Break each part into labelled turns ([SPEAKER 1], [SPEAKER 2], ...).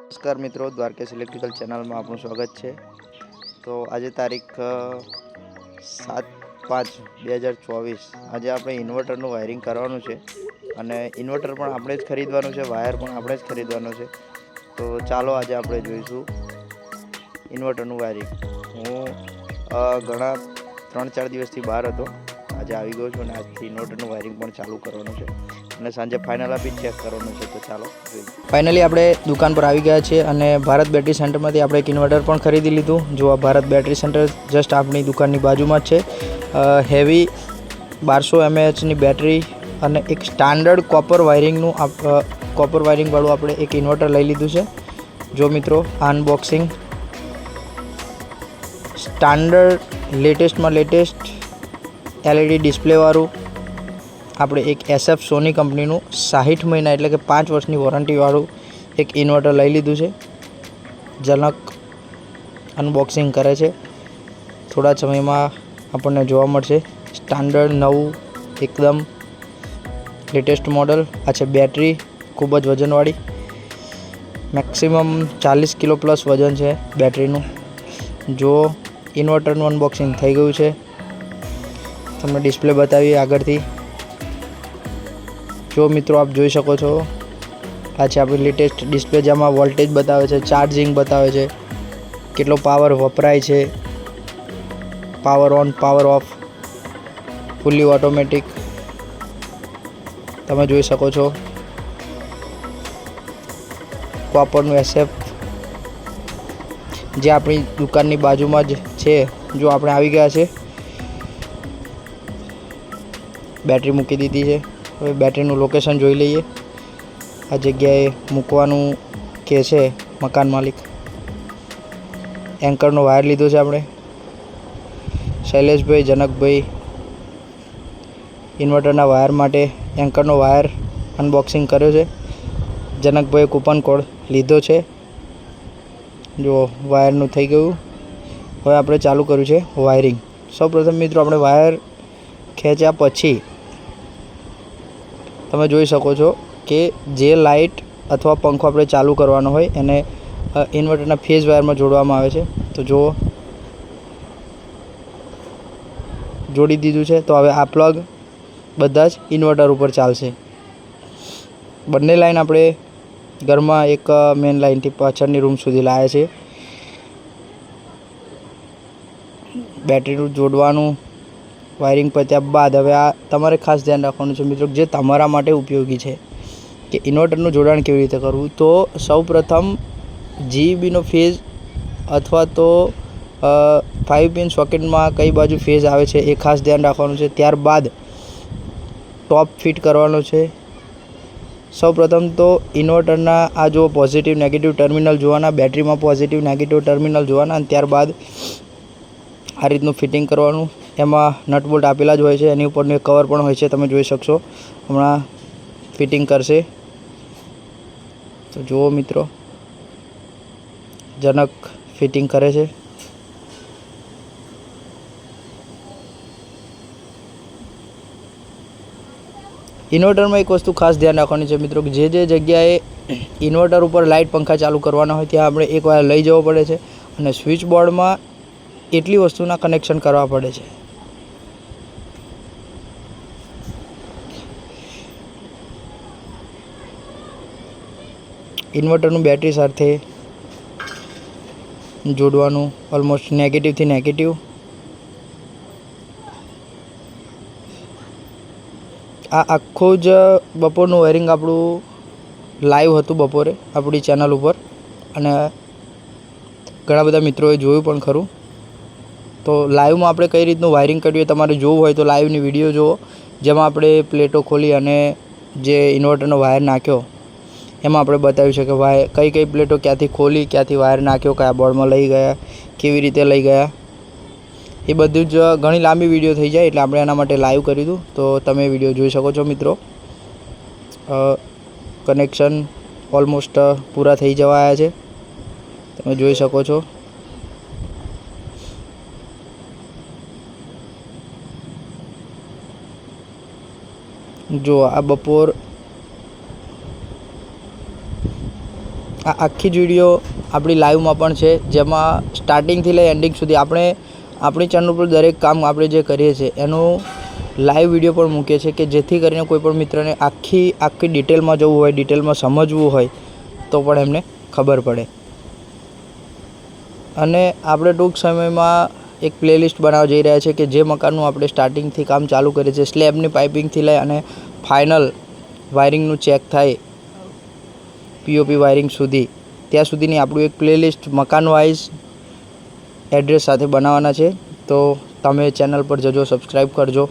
[SPEAKER 1] નમસ્કાર મિત્રો, દ્વારકેશ ઇલેક્ટ્રિકલ ચેનલમાં આપનું સ્વાગત છે। તો આજે તારીખ 7/5/2024 આજે આપણે ઇન્વર્ટરનું વાયરિંગ કરવાનું છે અને ઇન્વર્ટર પણ આપણે જ ખરીદવાનું છે, વાયર પણ આપણે જ ખરીદવાનો છે। તો ચાલો આજે આપણે જોઈશું ઇન્વર્ટરનું વાયરિંગ। હું ઘણા 3-4 દિવસથી બહાર હતો, આજે આવી ગયો છું અને આજથી ઇન્વર્ટરનું વાયરિંગ પણ ચાલુ કરવાનું છે અને સાંજે ફાઇનલ આપી ચેક કરવાનું છે। તો ચાલો જોઈએ। ફાઇનલી આપણે દુકાન પર આવી ગયા છીએ અને ભારત બેટરી સેન્ટરમાંથી આપણે એક ઇન્વર્ટર પણ ખરીદી લીધું। જો આ ભારત બેટરી સેન્ટર જસ્ટ આપણી દુકાનની બાજુમાં જ છે। હેવી 1200 mAhની બેટરી અને એક સ્ટાન્ડર્ડ કોપર વાયરિંગવાળું આપણે એક ઇન્વર્ટર લઈ લીધું છે। જો મિત્રો, અનબોક્સિંગ સ્ટાન્ડર્ડ લેટેસ્ટમાં લેટેસ્ટ LED ડિસ્પ્લેવાળું આપણે એક SF સોની કંપનીનું 60 મહિના એટલે કે 5 વર્ષની વોરંટીવાળું એક ઇન્વર્ટર લઈ લીધું છે। જનક અનબોક્સિંગ કરે છે, થોડા સમયમાં આપણને જોવા મળશે। સ્ટાન્ડર્ડ નવું એકદમ લેટેસ્ટ મોડલ। આ છે બેટરી, ખૂબ જ વજનવાળી, મેક્સિમમ 40 કિલો પ્લસ વજન છે બેટરીનું। જો ઇન્વર્ટરનું અનબોક્સિંગ થઈ ગયું છે, તમને ડિસ્પ્લે બતાવીએ આગળથી। જો મિત્રો, આપ જોઈ શકો છો, આ છે આપણી લેટેસ્ટ ડિસ્પ્લે, જેમાં વોલ્ટેજ બતાવે છે, ચાર્જિંગ બતાવે છે, કેટલો પાવર વપરાય છે, પાવર ઓન પાવર ઓફ, ફૂલી ઓટોમેટિક તમે જોઈ શકો છો। કોપરનું SF જે આપણી દુકાનની બાજુમાં જ છે। જો આપણે આવી ગયા છે, બેટરી મૂકી દીધી છે। હવે બેટરીનું લોકેશન જોઈ લઈએ। આ જગ્યાએ મૂકવાનું કે છે મકાન માલિક। એન્કરનો વાયર લીધો છે આપણે, શૈલેષભાઈ, જનકભાઈ ઇન્વર્ટરના વાયર માટે એન્કરનો વાયર અનબોક્સિંગ કર્યો છે। જનકભાઈએ કૂપન કોડ લીધો છે। જો વાયરનું થઈ ગયું। હવે આપણે ચાલુ કર્યું છે વાયરિંગ। સૌપ્રથમ મિત્રો, આપણે વાયર ખેંચ્યા પછી તમે જોઈ શકો છો કે જે લાઇટ અથવા પંખો આપણે ચાલુ કરવાનો હોય એને ઇન્વર્ટરના ફેઝ વાયરમાં જોડવામાં આવે છે। તો જો જોડી દીધું છે। તો હવે આ પ્લગ બધા જ ઇન્વર્ટર ઉપર ચાલશે। બંને લાઈન આપણે ઘરમાં એક મેન લાઇનથી પાછળની રૂમ સુધી લાવ્યા છે। બેટરીનું જોડવાનું વાયરિંગ પત્યા બાદ હવે આ તમારે ખાસ ધ્યાન રાખવાનું છે મિત્રો, જે તમારા માટે ઉપયોગી છે કે ઇન્વર્ટરનું જોડાણ કેવી રીતે કરવું। તો સૌપ્રથમ GEBનો ફેઝ અથવા તો 5 પિન સોકેટમાં કઈ બાજુ ફેઝ આવે છે એ ખાસ ધ્યાન રાખવાનું છે। ત્યારબાદ ટોપ ફિટ કરવાનો છે। સૌપ્રથમ તો ઇન્વર્ટરના આ જો પોઝિટિવ નેગેટિવ ટર્મિનલ જોવાના, બેટરીમાં પોઝિટિવ નેગેટિવ ટર્મિનલ જોવાના અને ત્યારબાદ આ રીતનું ફિટિંગ કરવાનું। એમાં નટ બોલ્ટ આપેલા જ હોય છે, એની ઉપરનું એક કવર પણ હોય છે, તમે જોઈ શકશો। હમણાં ફિટિંગ કરશે। તો જુઓ મિત્રો, જનક ફિટિંગ કરે છે। ઇન્વર્ટરમાં એક વસ્તુ ખાસ ધ્યાન રાખવાની છે મિત્રો, કે જે જગ્યાએ ઇન્વર્ટર ઉપર લાઇટ પંખા ચાલુ કરવાના હોય ત્યાં આપણે એક વાર લઈ જવો પડે છે અને સ્વિચ બોર્ડમાં એટલી વસ્તુના કનેક્શન કરવા પડે છે। ઇન્વર્ટરનું બેટરી સાથે જોડવાનું ઓલમોસ્ટ નેગેટિવથી નેગેટિવ। આ આખું જ બપોરનું વાયરિંગ આપણું લાઈવ હતું બપોરે આપણી ચેનલ ઉપર અને ઘણા બધા મિત્રોએ જોયું પણ ખરું। તો લાઈવમાં આપણે કઈ રીતનું વાયરિંગ કરીએ તમારે જોવું હોય તો લાઈવની વિડીયો જુઓ, જેમાં આપણે પ્લેટો ખોલી અને જે ઇન્વર્ટરનો વાયર નાખ્યો એમાં આપણે બતાવ્યું છે કે કઈ કઈ પ્લેટો ક્યાંથી ખોલી, ક્યાંથી વાયર નાખ્યો, કયા બોર્ડમાં લઈ ગયા, કેવી રીતે લઈ ગયા, એ બધું જ ઘણી લાંબી વિડીયો થઈ જાય એટલે આપણે એના માટે લાઈવ કરી દીધું। તો તમે વિડીયો જોઈ શકો છો મિત્રો। કનેક્શન ઓલમોસ્ટ પૂરા થઈ જવા આવ્યા છે, તમે જોઈ શકો છો। જો આ બપોર આ આખી જ વિડીયો આપણી લાઈવમાં પણ છે, જેમાં સ્ટાર્ટિંગથી લઈ એન્ડિંગ સુધી આપણે આપણી ચેનલ પર દરેક કામ આપણે જે કરીએ છીએ એનું લાઈવ વિડીયો પણ મૂકીએ છીએ, કે જેથી કરીને કોઈ પણ મિત્રને આખી ડિટેલમાં જવું હોય, ડિટેલમાં સમજવું હોય તો પણ એમને ખબર પડે. અને આપણે ટૂંક સમયમાં એક પ્લેલિસ્ટ બનાવવા જઈ રહ્યા છે કે જે મકાનનું આપણે સ્ટાર્ટિંગથી કામ ચાલુ કરીએ છીએ, સ્લેબની પાઇપિંગથી લઈ અને ફાઇનલ વાયરિંગનું ચેક થાય પીઓપી વાયરિંગ સુધી, ત્યાં સુધીની આપણું એક પ્લેલિસ્ટ મકાન વાઇઝ એડ્રેસ સાથે બનાવવાના છે. તો તમે ચેનલ પર જજો, સબસ્ક્રાઈબ કરજો,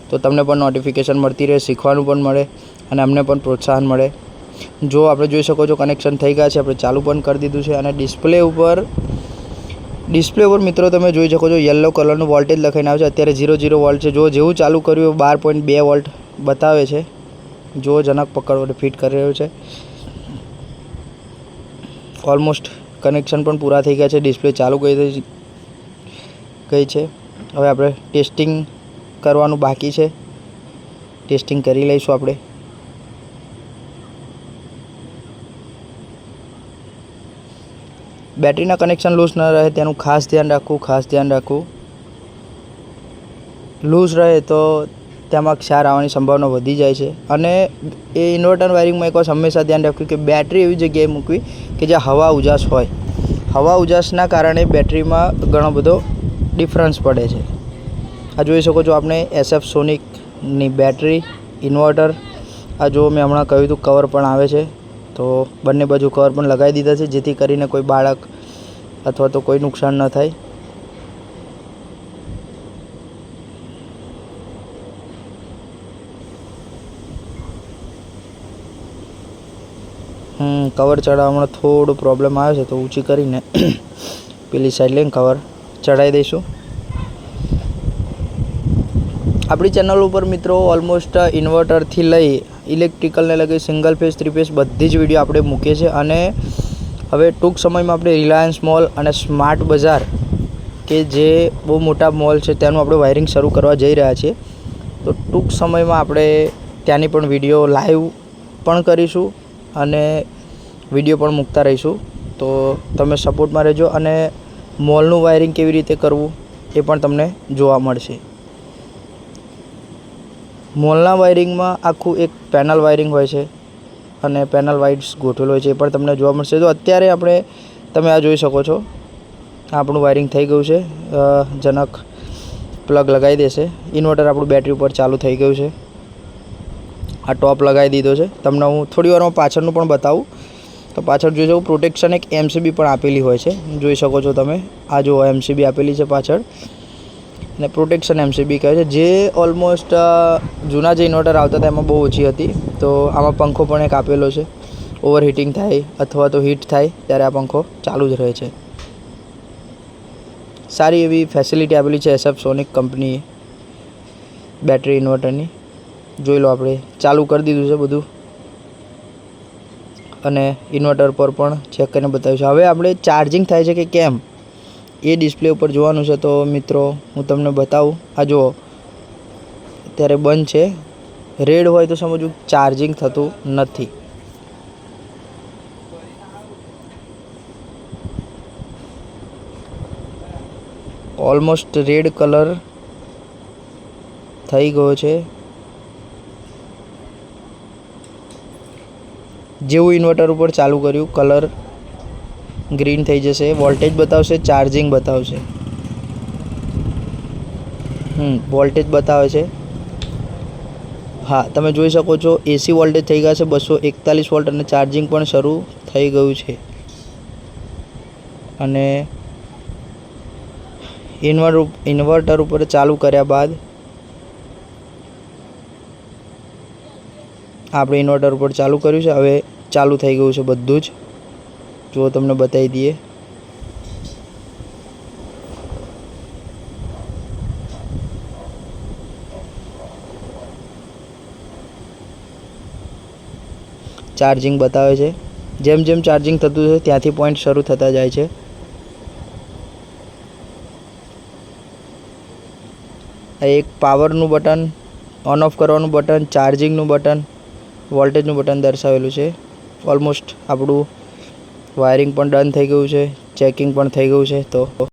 [SPEAKER 1] તો તમને પણ નોટિફિકેશન મળતી રહે, શીખવાનું પણ મળે અને અમને પણ પ્રોત્સાહન મળે. જો આપણે જોઈ શકો છો કનેક્શન થઈ ગયા છે, આપણે ચાલુ પણ કરી દીધું છે. અને ડિસ્પ્લે ઉપર મિત્રો તમે જોઈ શકો છો યલો કલરનું વોલ્ટેજ લખાઈને આવે છે. અત્યારે 0 વોલ્ટ છે. જો જેવું ચાલુ કર્યું 12.2 વોલ્ટ બતાવે છે. જો જનક પકડ ફિટ કરી રહ્યો છે. ઓલમોસ્ટ કનેક્શન પણ પૂરા થઈ ગયા છે. ડિસ્પ્લે ચાલુ ગઈ છે. હવે આપણે ટેસ્ટિંગ કરવાનું બાકી છે. ટેસ્ટિંગ કરી લઈશું આપણે. બેટરીના કનેક્શન લૂઝ ન રહે તેનું ખાસ ધ્યાન રાખવું. લૂઝ રહે તો તેમાં ક્ષાર આવવાની સંભાવના વધી જાય છે. અને એ ઇન્વર્ટર વાયરિંગમાં એક વાત હંમેશા ધ્યાન રાખવું કે બેટરી એવી જગ્યાએ મૂકવી કે જ્યાં હવા ઉજાસ હોય. હવા ઉજાસના કારણે બેટરીમાં ઘણો બધો ડિફરન્સ પડે છે. આ જોઈ શકો છો આપણે SF સોનિકની બેટરી ઇન્વર્ટર. આ જો મેં હમણાં કહ્યું હતું કવર પણ આવે છે, તો બંને બાજુ કવર પણ લગાવી દીધા છે, જેથી કરીને કોઈ બાળક અથવા તો કોઈ નુકસાન ન થાય. કવર ચડાવવામાં થોડું પ્રોબ્લેમ આવે છે, તો ઊંચી કરીને પેલી સાઈડ લઈને કવર ચડાવી દઈશું. આપણી ચેનલ ઉપર મિત્રો ઓલમોસ્ટ ઇન્વર્ટરથી લઈ ઇલેક્ટ્રિકલને લગી સિંગલ ફેઝ, 3 ફેઝ બધી જ વિડીયો આપણે મૂકીએ છીએ. અને હવે ટૂંક સમયમાં આપણે રિલાયન્સ મોલ અને સ્માર્ટ બજાર, કે જે બહુ મોટા મોલ છે, તેનું આપણે વાયરિંગ શરૂ કરવા જઈ રહ્યા છીએ. તો ટૂંક સમયમાં આપણે ત્યાંની પણ વિડીયો લાઈવ પણ કરીશું અને વિડીયો પણ મૂકતા રહીશું. તો તમે સપોર્ટમાં રહેજો. અને મોલનું વાયરિંગ કેવી રીતે કરવું એ પણ તમને જોવા મળશે. મોલના વાયરિંગમાં આખું એક પેનલ વાયરિંગ હોય છે અને પેનલ વાઇઝ ગોઠવેલો હોય છે, એ પણ તમને જોવા મળશે. તો અત્યારે તમે આ જોઈ શકો છો, આપણું વાયરિંગ થઈ ગયું છે. જનક પ્લગ લગાવી દેશે. ઇન્વર્ટર આપણું બેટરી ઉપર ચાલુ થઈ ગયું છે. આ ટોપ લગાવી દીધો છે. તમને હું થોડી વારમાં પાછળનું પણ બતાવું. તો પાછળ જોઈ શકો પ્રોટેક્શન એક MCB પણ આપેલી હોય છે, જોઈ શકો છો તમે. આ જો MCB આપેલી છે પાછળ, અને પ્રોટેક્શન MCB કહે છે, જે ઓલમોસ્ટ જૂના જે ઇન્વર્ટર આવતા હતા એમાં બહુ ઓછી હતી. તો આમાં પંખો પણ એક આપેલો છે. ઓવર હીટિંગ થાય અથવા તો હીટ થાય ત્યારે આ પંખો ચાલુ જ રહે છે. સારી એવી ફેસિલિટી આપેલી છે SF સોનિક કંપનીએ બેટરી ઇન્વર્ટરની. જોઈ લો, આપણે ચાલુ કરી દીધું છે બધું અને ઇન્વર્ટર પર પણ ચેક કરીને બતાવ્યું છે. હવે આપણે ચાર્જિંગ થાય છે કે કેમ એ ડિસ્પ્લે ઉપર જોવાનું છે. તો મિત્રો હું તમને બતાવું. આ જુઓ, અત્યારે બંધ છે. રેડ હોય તો સમજવું ચાર્જિંગ થતું નથી. ઓલમોસ્ટ રેડ કલર થઈ ગયો છે. જેવું ઇન્વર્ટર ઉપર ચાલુ કર્યું કલર ગ્રીન થઈ જશે. વોલ્ટેજ બતાવશે, ચાર્જિંગ બતાવશે. વોલ્ટેજ બતાવે છે. હા, તમે જોઈ શકો છો AC વોલ્ટેજ થઈ ગયા છે 241 વોલ્ટ અને ચાર્જિંગ પણ શરૂ થઈ ગયું છે. અને ઇન્વર્ટર ઉપર ચાલુ કર્યા બાદ આપણે ઇન્વર્ટર ઉપર ચાલુ કર્યું છે. હવે ચાલુ થઈ ગયું છે બધું જ. જો તમને બતાવી દઈએ. ચાર્જિંગ બતાવે છે. જેમ જેમ ચાર્જિંગ થતું છે ત્યાંથી પોઈન્ટ શરૂ થતા જાય છે. એક પાવરનું બટન, ઓન ઓફ કરવાનું બટન, ચાર્જિંગનું બટન, વોલ્ટેજનું બટન દર્શાવેલું છે. ઓલમોસ્ટ આપણું વાયરિંગ પણ ડન થઈ ગયું છે, ચેકિંગ પણ થઈ ગયું છે. તો